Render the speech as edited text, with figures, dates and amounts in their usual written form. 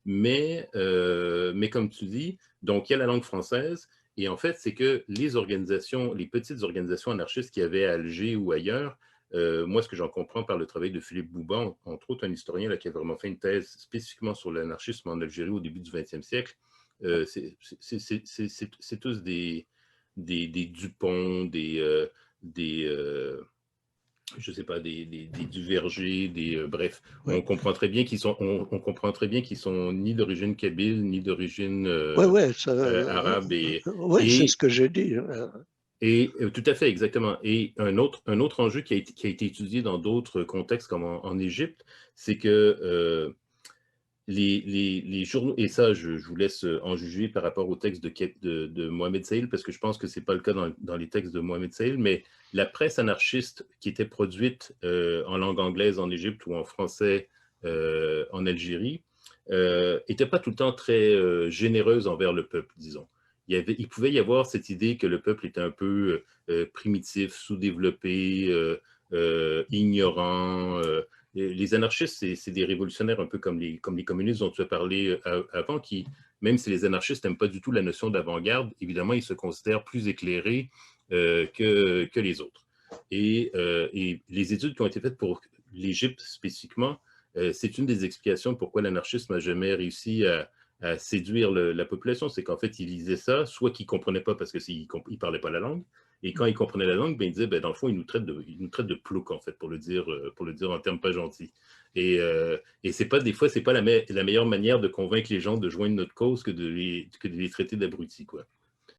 mais comme tu dis, donc il y a la langue française, et en fait, c'est que les organisations, les petites organisations anarchistes qu'il y avait à Alger ou ailleurs, moi, ce que j'en comprends par le travail de Philippe Bouban, entre autres un historien là, qui a vraiment fait une thèse spécifiquement sur l'anarchisme en Algérie au début du XXe siècle, c'est tous des Dupont, des je sais pas, des Duverger, bref, Ouais, on comprend très bien qu'ils sont ni d'origine kabyle, ni d'origine ouais, ouais, arabe, ouais, c'est ce et que j'ai dit. tout à fait, exactement. Et un autre enjeu qui a été étudié dans d'autres contextes, comme en Égypte, c'est que les journaux, et ça, je vous laisse en juger par rapport au texte de Mohamed Saïl, parce que je pense que ce n'est pas le cas dans les textes de Mohamed Saïl, mais la presse anarchiste qui était produite en langue anglaise en Égypte ou en français en Algérie n'était pas tout le temps très généreuse envers le peuple, disons. Il pouvait y avoir cette idée que le peuple était un peu primitif, sous-développé, ignorant. Les anarchistes, c'est des révolutionnaires un peu comme les communistes dont tu as parlé avant, qui, même si les anarchistes n'aiment pas du tout la notion d'avant-garde, évidemment, ils se considèrent plus éclairés que les autres. Et les études qui ont été faites pour l'Égypte spécifiquement, c'est une des explications pourquoi l'anarchisme n'a jamais réussi à séduire la population, c'est qu'en fait, ils lisaient ça, soit qu'ils ne comprenaient pas parce qu'ils ne parlaient pas la langue, et quand ils comprenaient la langue, ben, ils disaient, ben, dans le fond, ils nous traitent de plouc, en fait, pour le dire en termes pas gentils. Et c'est pas, des fois, c'est pas la meilleure manière de convaincre les gens de joindre notre cause que de les traiter d'abrutis, quoi.